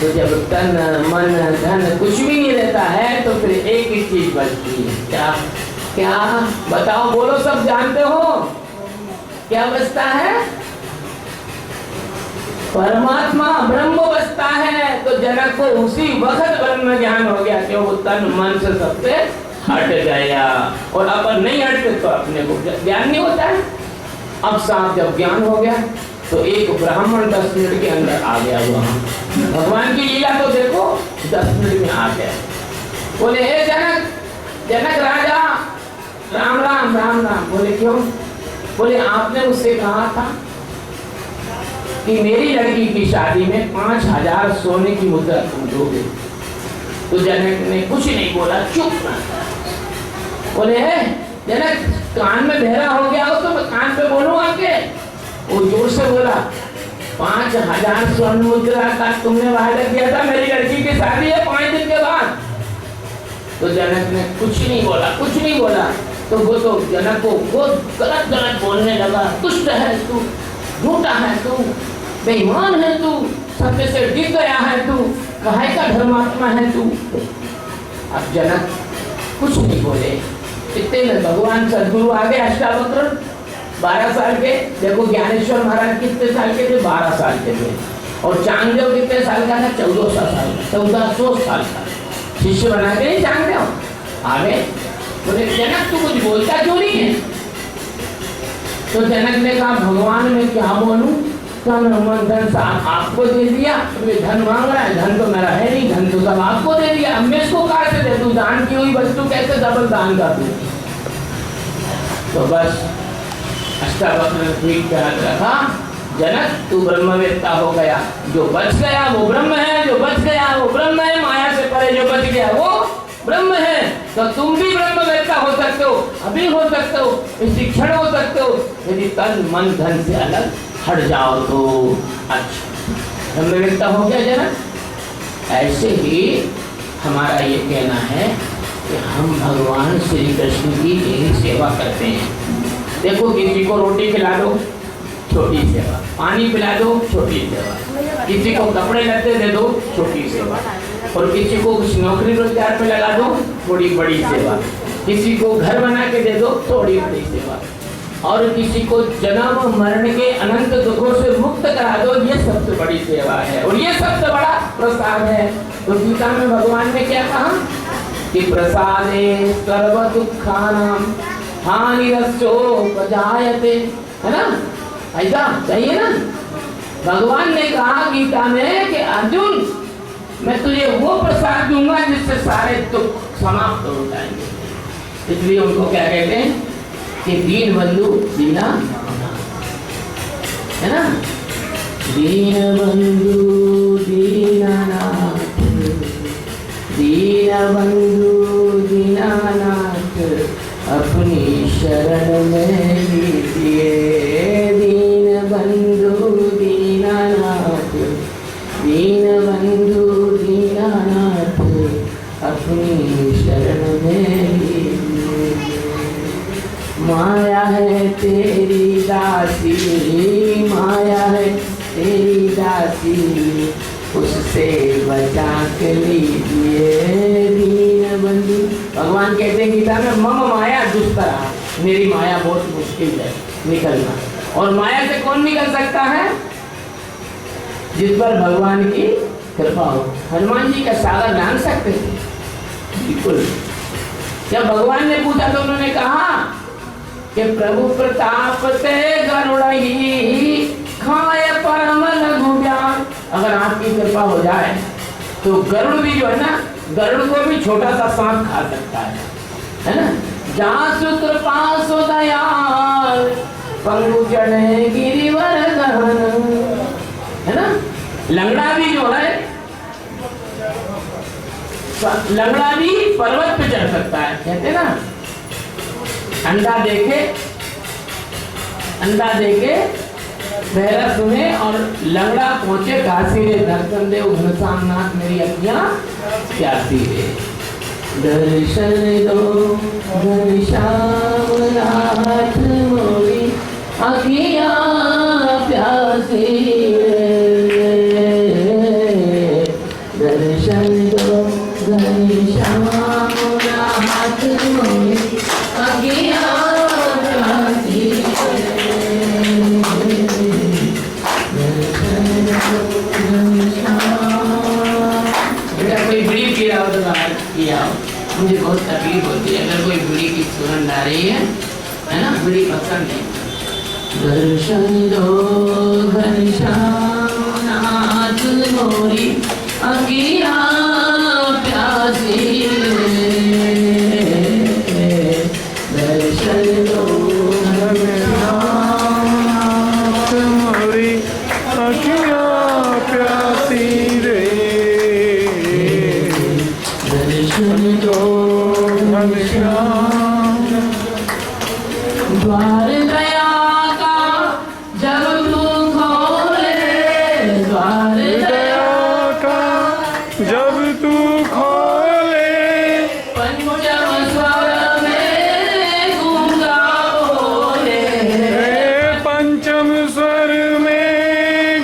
तो जब तन मन धन कुछ भी नहीं रहता है तो फिर एक ही चीज बचती है। क्या? क्या बताओ, बोलो, सब जानते हो क्या बचता है? परमात्मा, ब्रह्म बचता है। तो जनक को उसी वक्त ब्रह्म ज्ञान हो गया कि वो तन मन से सबसे हट गया। और अपन नहीं हटते तो अपने को ज्ञान नहीं होता है। अब साफ जब ज्ञान हो गया तो एक ब्राह्मण 10 मिनट के अंदर आ गया वहां। भगवान की लीला तो देखो, 10 मिनट में आ गया। बोले हे जनक, जनक राजा, राम राम राम राम। बोले क्यों? बोले आपने मुझसे कहा था कि मेरी लड़की की शादी में 5000 सोने की मुद्रा तुम दोगे। तो जनक ने कुछ नहीं बोला, चुप ना। बोले जनक कान में बहरा हो गया हो तो मैं कान पे बोलूं आपके? वो जोर से बोला 5000 स्वर्ण मुद्रा का तुमने वादा किया था, मेरी लड़की की शादी है 5 दिन के बाद। तो जनक ने कुछ नहीं बोला, कुछ नहीं बोला। तो वो तो जनक को वो गलत गलत बोलने लगा, दुष्ट है तू, झूठा है तू, बेईमान है तू, सत्य से गिर गया है तू, काहे का धर्मात्मा है तू। अब जनक कुछ नहीं बोले। इतने में भगवान सदगुरु आ गए अष्टावक्र, 12 साल के। देखो ज्ञानेश्वर महाराज कितने साल के थे? 12 साल के थे। और चांगदेव कितने साल का था? 1400 साल का, 1400 साल का। शिष्य बना के नहीं चांगदेव आ गए। बोले जनक तू कुछ बोलता क्यों नहीं है? तो जनक ने कहा भगवान मैं क्या बोलूं, तन मन धन सब आपको दे दिया, धन मांग रहा है, धन तो मेरा है नहीं, धन तो सब आपको दे दिया, अब मैं इसको कहाँ से दे दूं? दान की हुई वस्तु कैसे डबल दान कर दूं? तो बस अष्टावक्र ने ठीक रखा, जनक तू ब्रह्मवेत्ता हो गया, जो बच गया वो ब्रह्म है, जो बच गया वो ब्रह्म है, माया से परे जो बच गया वो ब्रह्म है तो तुम भी ब्रह्मवेत्ता हो सकते हो, अभी हो सकते हो, इसी क्षण हो सकते हो, यदि तन मन धन से अलग हट जाओ तो। अच्छा, ब्रह्मवेत्ता हो गया जनक। ऐसे ही हमारा ये कहना है कि हम भगवान श्री कृष्ण की यही सेवा करते हैं। देखो, किसी को रोटी खिला दो, छोटी सेवा, पानी पिला दो, छोटी सेवा, किसी को कपड़े लत्ते दे दो, छोटी सेवा, और किसी को कुछ नौकरी रोजगार पे लगा दो, थोड़ी बड़ी सेवा, किसी को घर बना के दे दो, थोड़ी बड़ी सेवा, और किसी को जन्म मरण के अनंत दुखों से मुक्त करा दो, ये सबसे बड़ी सेवा है और ये सबसे बड़ा प्रसाद है। तो गीता में भगवान ने क्या कहा कि प्रसादे सर्व दुखानां हानिरस्योपजायते, है ना, ऐसा चाहिए ना। भगवान ने कहा गीता में कि अर्जुन, मैं तुझे वो प्रसाद दूंगा जिससे सारे दुख समाप्त हो जाएंगे। इसलिए उनको क्या कहते हैं कि दीन बंधु दीना, है ना, दीन बंधु दीनानाथ, दीन बंधु दीनानाथ, अपनी शरण में लीजिए। दीन बंधु दीनानाथ, दीन बंधु दीनानाथ, अपनी शरण में लीजिए। माया है तेरी दासी, माया है तेरी दासी, उससे बचा के लीजिए। दीन बंधु, भगवान कहते हैं गीता में, मम माया दुष्करा, मेरी माया बहुत मुश्किल है निकलना। और माया से कौन निकल सकता है? जिस पर भगवान की कृपा हो। हनुमान जी का सागर जान सकते थे? बिल्कुल। जब भगवान ने पूछा तो उन्होंने कहा कि प्रभु प्रताप ते गरुड़हि खाए परम लघु ज्ञान। अगर आपकी कृपा हो जाए तो गरुड़ भी जो है ना, गरुड़ को भी छोटा सा सांप खा सकता है ना। जासु कृपा सो दयाल, पंगु चढ़े गिरिवर गहन, है ना। लंगड़ा भी जो है, लंगड़ा भी पर्वत पे चढ़ सकता है, कहते ना। अंधा देखे, अंधा देखे बहरा सुने, और लंगड़ा पहुंचे काशी रे, दर्शन दे घनश्याम नाथ मेरी अखियां प्यासी रे। दर्शन दो घनश्याम नाथ मोरी अखियां प्यासी रे। दर्शन दो घनश्याम नाथ मोरी अखियां प्यासी रे। मुझे बहुत तकलीफ होती है अगर कोई बीड़ी की सुगंध आ रही है ना, बीड़ी पसंद है। दर्शन दो घनश्याम नाथ मोरी अखियां प्यासी रे। दर्शन दो घनश्याम नाथ मोरी अखियां प्यासी रे। दर्शन दो घनश्याम, द्वार दया का जब तू खोले, द्वार दया का जब तू खोले, पंचम स्वर में गूंगा बोले, पंचम स्वर में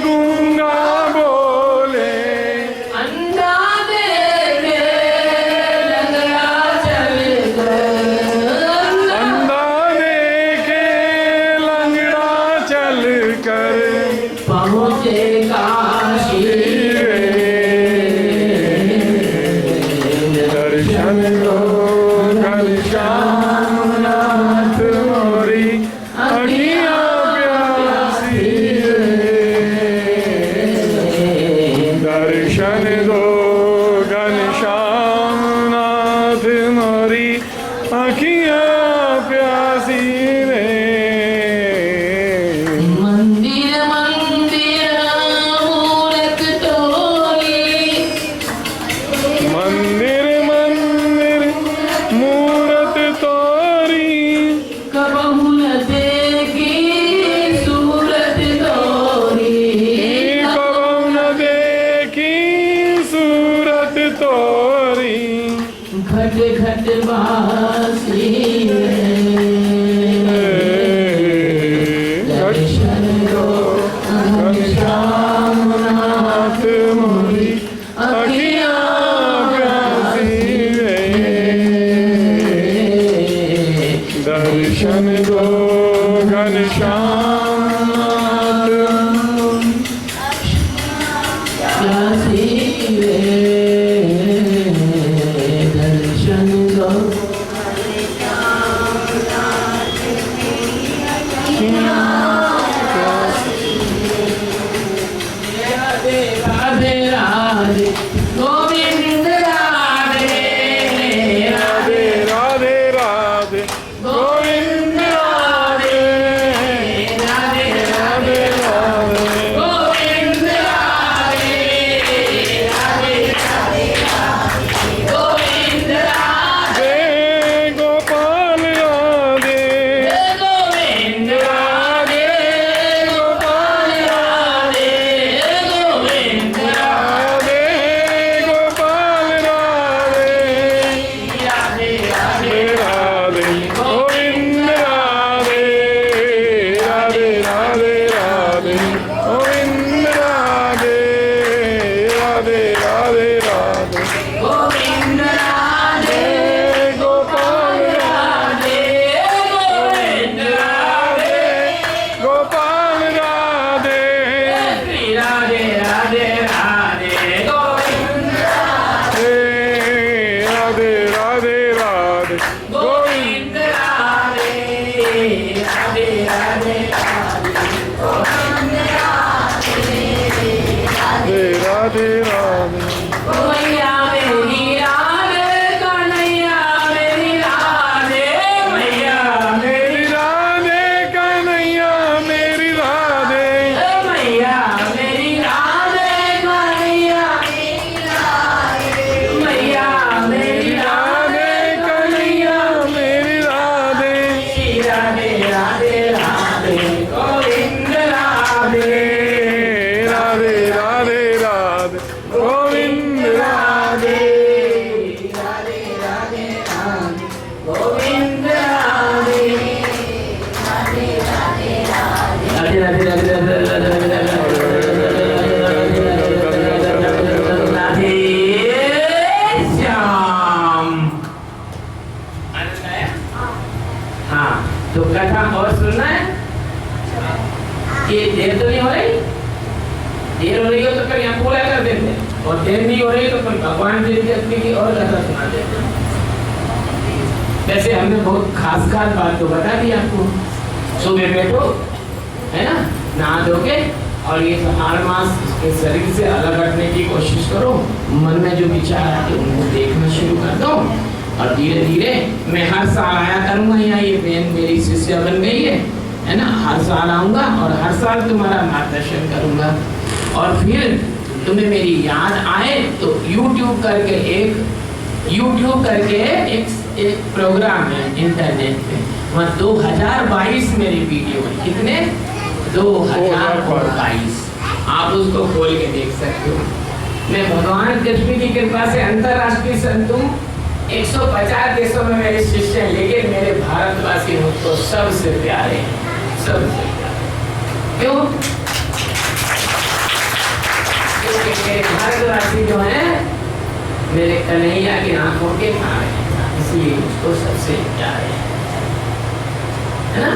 गूंगा बोले। अंधा देखे लंगड़ा चल गए, अंधा देखे दर्शन दो घनश्याम काशी रे दर्शन दो राधे राधे गोविंद राधे राधे राधे राधे गोविंद राधे राधे राधे राधे गोविंद राधे राधे गोविंद राधे गोपाल राधे गोविंद राधे गोपाल राधे गोविंद राधे गोपाल राधे राधे राधे राधे गोविंद राधे राधे राधे राधे गोविंद राधे राधे राधे राधे गोविंद राधे गोपाल राधे गोविंद राधे गोपाल राधे श्री राधे राधे राधे गोविंद राधे राधे राधे राधे गोविंद राधे राधे राधे राधे राधे राधे मैया मेरी राधे कन्हैया मेरी राधे मैया मेरी राधे कन्हैया मेरी राधे मैया मेरी राधे कन्हैया मैया मेरी राधे कन्हैया मेरी राधे राधे राधे राधे गोविंद राधे राधे राधे राधे गोविंद राधे राधे राधे राधे गोविंद राधे राधे राधे राधे राधे श्याम। हाँ तो कथा और सुनना है। ये देर तो नहीं हो रही? देर हो रही हो तो फिर यहाँ पूरा कर देते और देर नहीं हो रही तो फिर भगवान जी की अपनी की और कथा सुना देते। वैसे हमने बहुत खास बात तो बता दी आपको। सुबह बैठो है ना, नहा धो के और ये 8 मास के शरीर से अलग हटने की कोशिश करो। मन में जो विचार आते उनको देखना शुरू कर दो और धीरे धीरे मैं हर साल आया करूंगा यहाँ। ये बहन मेरी शिष्या बन गई है ना। हर साल आऊंगा और हर साल तुम्हारा मार्गदर्शन करूंगा। और फिर तुम्हें मेरी याद आए तो YouTube करके एक प्रोग्राम है इंटरनेट पे, वहाँ 2022 मेरी वीडियो है। कितने? 2022। आप उसको खोल के देख सकते हो। मैं भगवान कृष्ण की कृपा से अंतरराष्ट्रीय संतों 150 देशों में मेरे शिष्य हैं, लेकिन मेरे भारतवासी मुझको सबसे प्यारे हैं, सबसे प्यारे। क्यों? क्योंकि मेरे भारतवासी जो हैं मेरे कन्हैया की आंखों के तारे हैं, इसलिए मुझको सबसे प्यारे हैं, है ना।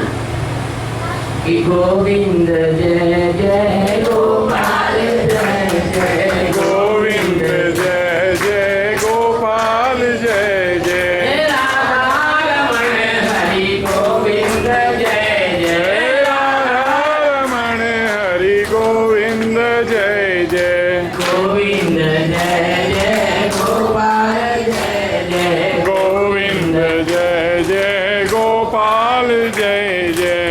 कि गोविंद जय जय गोपाल जय जय गोविंद जय जय गोपाल जय जय राधा रमण हरि गोविंद जय जय राधा रमण हरि गोविंद जय जय गोविंद जय जय गोपाल जय जय गोविंद जय जय गोपाल जय जय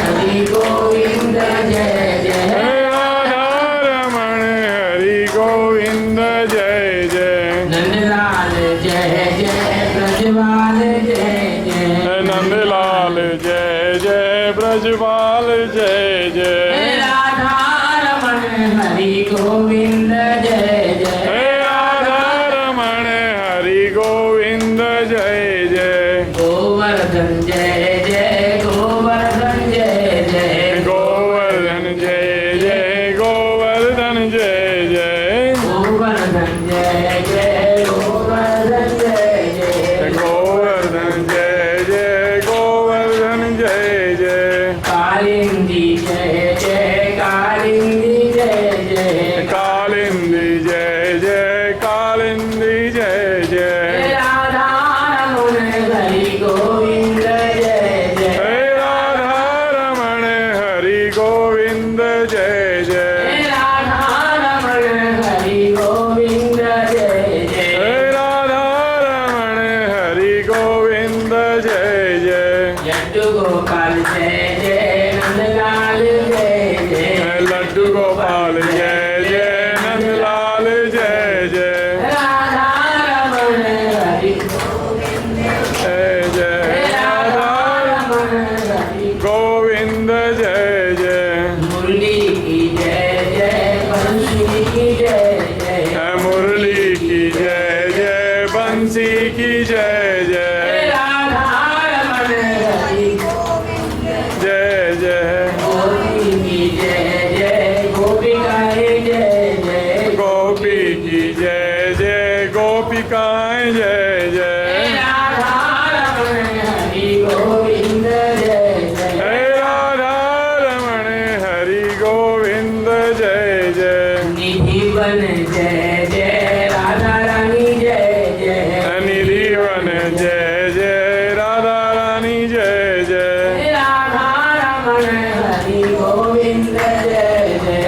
हरि गोविंद जय जय राधा रमण हरि गोविंद जय जय नंदलाल जय जय ब्रजवाल जय जय नंदलाल जय जय ब्रजपाल जय जय राधा रमण हरि गोविंद जय जय राधा रमण हरि गोविंद जय जय गोवर्धन जय जय गोवर्धन जय जय गोवर्धन जय जय गोवर्धन जय जय गोवर्धन जय जय गोवर्धन जय जय गोवर्धन जय जय लड्डू गोपाल जय जय नंदलाल जय जय लड्डू गोपाल जय जय नंदलाल जय जय राधा रमण हरि जय जय राधा हरि गोविंद जय जय मुरली की जय जय बंसी की जय जय मुरली की जय जय बंसी की जय जय राधा रमण हरि जय जय गोपी की जय जय गोपिकाएं जय जय गोपी की जय जय गोपिकाएं जय जय राधा रमण हरि गोविंद जय जय हे राधा रमण हरि गोविंद जय जय निधि बन जय जय राधा रानी जय जय निधि वन जय जय राधा रानी जय जय राधा रमण हरि गोविंद जय जय हे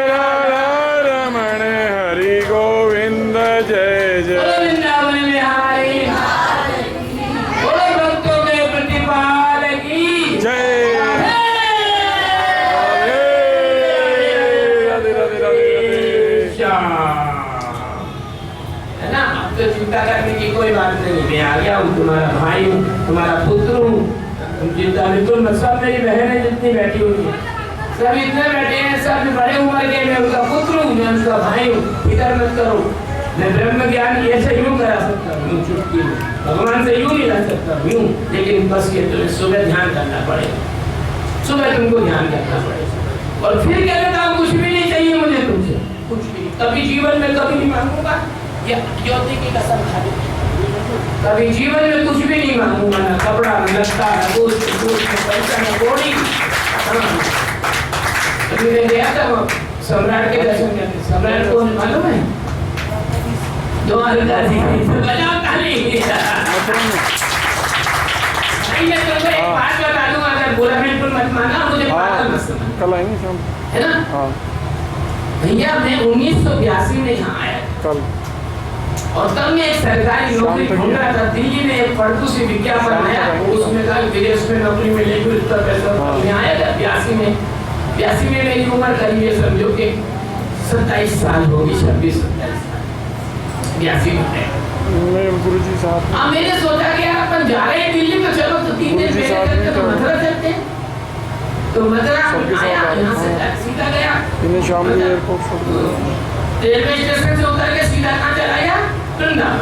राधा रमण हरि गोविंद जय जय वृंदावन बिहारी बोलो भक्तों के प्रतिपाल की जय राधे राधे राधे है ना। अब तो चिंता करने की कोई बात नहीं, मैं आ गया हूँ, तुम्हारा भाई हूँ, तुम्हारा पुत्र हूँ, तुम चिंता बिल्कुल मत। सब मेरी बहनें जितनी बैठी हुई हैं, सब इतने बैठे हैं, सब बड़े उम्र के, मैं उनका पुत्र हूँ, मैं उनका भाई हूँ, फिक्र मत करो। मैं ब्रह्म ज्ञान ऐसे यूं करा सकता हूँ चुटकी में, भगवान से यूं नहीं रह सकता यूं, लेकिन बस ये तुम्हें सुबह ध्यान करना पड़ेगा, सुबह तुमको ध्यान करना पड़ेगा। और फिर क्या कहता हूँ, कुछ भी नहीं चाहिए मुझे तुमसे, कुछ भी कभी जीवन में कभी नहीं मांगूंगा, या ज्योति की कसम खा ली, कभी जीवन में कुछ भी नहीं मांगूंगा, ना कपड़ा ना लत्ता ना गोश्त पैसा ना कौड़ी। अभी मैं गया था सम्राट के दर्शन करने, सम्राट को मालूम है द्वारका जी बजाओ ताली। नहीं मैं तुमको एक बात बता दूं, अगर बुरा बिल्कुल मत मानना, मुझे पागल मत समझना, कल आएंगे शाम है ना। हाँ भैया मैं 1982 में यहाँ आया कल और तब मैं एक सरकारी नौकरी ढूंढ रहा था। दिल्ली में एक पढ़तू से विज्ञापन आया, उसमें कहा विदेश में नौकरी मिलेगी, इतना पैसा। मैं आया था 82 में मेरी उम्र करीब ये समझो कि 27 साल होगी, 26-27 साल 82 में है। मेरे गुरुजी साहब हाँ मैंने सोचा कि यार अपन जा रहे हैं दिल्ली, तो चलो तो 3 दिन पहले चलते, तो मथुरा चलते हैं। तो मथुरा आया, यहाँ से सीधा गया, इन्हें शाम को एयरपोर्ट छोड़ दिया। रेलवे स्टेशन से उतर के सीधा कहाँ चला गया, वृंदावन।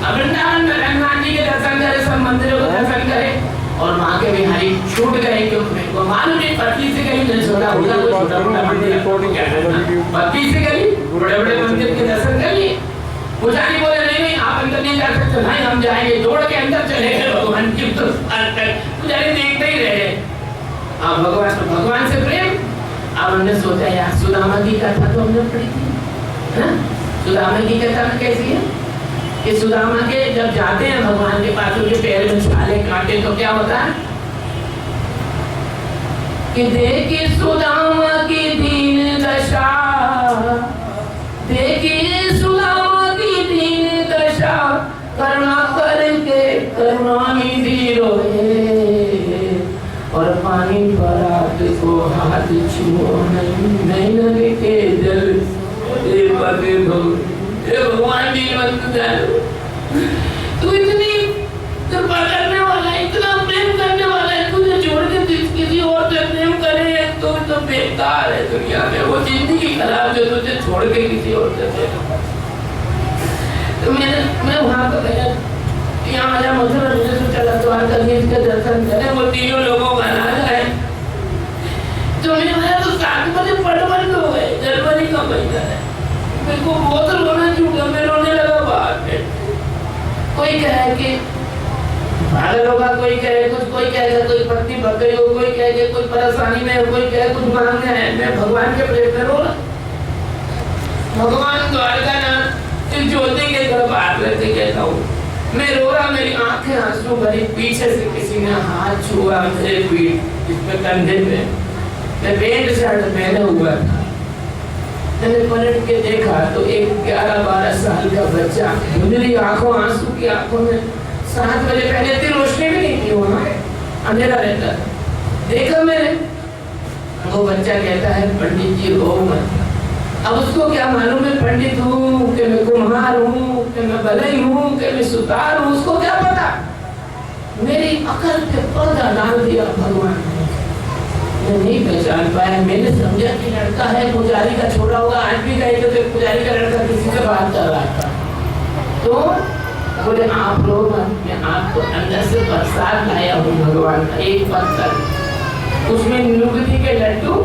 अब वृंदावन में रंगनाथ जी के दर्शन करे, सब मंदिरों के दर्शन करे, और वहाँ के बिहारी छूट गए, क्योंकि मेरे को मालूम नहीं, पटरी से गई, मैंने सोचा होगा कोई छोटा मोटा मंदिर, पटरी से गई, बड़े बड़े मंदिर के दर्शन कर लिए। पुजारी बोले नहीं आप अंदर नहीं जा सकते, भाई हम जाएंगे, दौड़ के अंदर चले गए भगवान की तो पुजारी देखते ही रहे। अब भगवान से प्रेम। अब हमने सोचा यार सुदामा की कथा तो हमने पढ़ी थी, है? सुदामा की कथा में कैसी है कि सुदामा के जब जाते हैं भगवान के पास, उनके पैर में छाले काटे तो क्या होता है कि देखी सुदामा की दीन दशा, देखी सुदामा की दीन दशा, करुणा करके करुणानिधि रोए, और पानी पर हाथ को हाथ छुओ नहीं लगे के जल भगवान जी मत जानो, तू इतनी कृपा करने वाला है, इतना प्रेम करने वाला है, तुझे छोड़ के किसी और से प्रेम करे तो बेकार है दुनिया में, वो जिंदगी खराब जो तुझे छोड़ के किसी और से प्रेम। तो मैं वहाँ पर गया, यहाँ आया मथुरा, मुझे सोचा द्वारकाधीश के दर्शन करें, वो तीनों लोगों का राजा है। तो मैं तो 7 बजे पढ़ बंद हो गए, जनवरी का महीना है, मेरे को बहुत रोना छूटा, मैं रोने लगा बाहर में। कोई कहे कि पागल होगा, कोई कहे कुछ, कोई कहेगा कोई पत्नी भग गई हो, कोई कहे कोई परेशानी में हो, कोई कहे कुछ मांगना है। मैं भगवान के प्रेम में रो रहा, भगवान द्वारका ना ज्योति के घर बाहर रहते कहता हूँ, मैं रो रहा, मेरी आंखें आंसू भरी, पीछे से किसी ने हाथ छुआ मेरे पीठ, इसमें कंधे पे, मैं पेंट शर्ट पहने हुआ था। मैंने पलट के देखा तो एक 11-12 साल का बच्चा, मेरी आंखों, आंसू की आंखों में 7 बजे पहले थी रोशनी अंधेरा रहता था। देखा मैंने, वो बच्चा कहता है पंडित जी हो मत। अब उसको क्या मालूम है पंडित हूँ कि मैं कुम्हार हूँ कि मैं भलई हूँ कि मैं सुतार हूँ, उसको क्या पता। मेरी अकल पे पर्दा डाल दिया भगवान ने, मैं नहीं पहचान पाया। मैंने समझा कि लड़का है, पुजारी का छोड़ा होगा। आज भी कहीं तो पुजारी का लड़का किसी से बात कर रहा था, तो बोले आप लोग, मैं आपको अंदर से प्रसाद लाया हूँ भगवान का, एक पत्थर, उसमें नुगदी के लड्डू,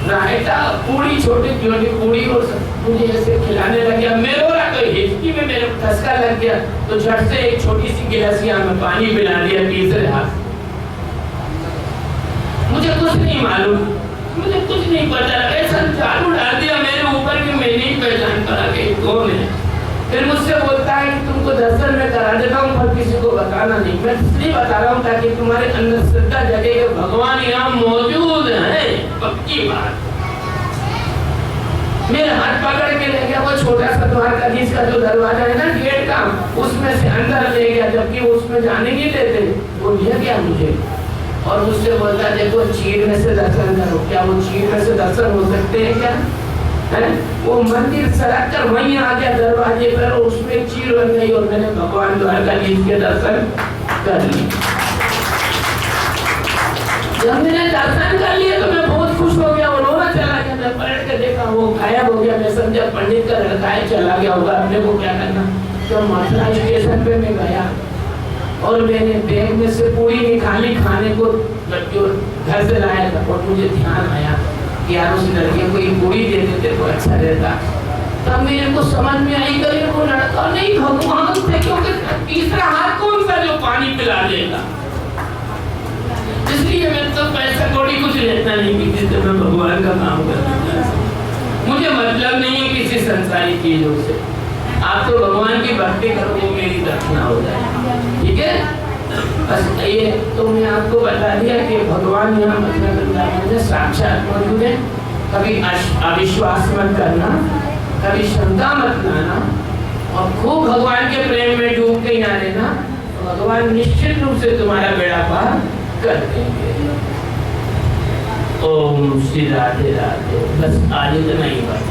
रायता, पूड़ी, छोटी छोटी पूड़ी, और मुझे ऐसे खिलाने लग गया। मैं रो रहा, तो हिचकी में मेरे ठसका लग गया, तो झट से एक छोटी सी गिलासिया में पानी पिला दिया तीसरे हाथ। मुझे कुछ नहीं मालूम, मुझे कुछ नहीं पता, ऐसा झाड़ू डाल दिया मेरे ऊपर कि मैं नहीं पहचान पा कि कौन है। फिर मुझसे बोलता है कि तुमको दर्शन में करा देता हूँ पर किसी को बताना नहीं। मैं इसलिए बता रहा हूँ ताकि तुम्हारे अंदर श्रद्धा जगे कि भगवान यहाँ मौजूद है, पक्की बात। मेरे हाथ पकड़ के ले गया, वो छोटा सा द्वारकाधीश का जो दरवाजा है ना गेट का, उसमें से अंदर ले गया, जबकि उसमें जाने नहीं देते। वो ले गया मुझे और मुझसे बोलता देखो चीर में से दर्शन करो। क्या वो चीर में से दर्शन हो सकते हैं क्या? है? वो मंदिर सड़क कर वहीं आ गया दरवाजे पर, और उसमें चीर बन गई और मैंने भगवान द्वारकाधीश के दर्शन कर लिए। जब मैंने दर्शन कर लिए तो मैं बहुत खुश हो गया और रोना चला गया। मैं पलट के देखा वो गायब हो गया। मैं समझा पंडित का लड़का है, चला गया होगा, अपने को क्या करना। तो मथुरा स्टेशन पे मैं गया और मैंने बैग में से पूरी निकाली खाने को, जो घर से लाया था, और मुझे ध्यान आया कि यार उस लड़के को ये पूरी दे देते तो अच्छा रहता। तब मेरे को समझ में आई कि वो लड़का नहीं भगवान थे, क्योंकि तीसरा हाथ कौन सा जो पानी पिला देगा। इसलिए मैं तो पैसा कौड़ी कुछ लेता नहीं, किसी से मैं भगवान का काम करता। मुझे मतलब नहीं है किसी संसारी चीजों से। आप तो भगवान की भक्ति करो, वो मेरी दक्षिणा हो जाए, ठीक है। बस ये तो मैं आपको बता दिया कि भगवान यहाँ मथुरा वृंदावन में साक्षात मौजूद है। कभी अविश्वास मत करना, कभी शंका मत लाना, और खूब भगवान के प्रेम में डूब के ना रहना, भगवान निश्चित रूप से तुम्हारा बेड़ा पार कर देंगे। ओम श्री राधे राधे। बस आज इतना ही बात।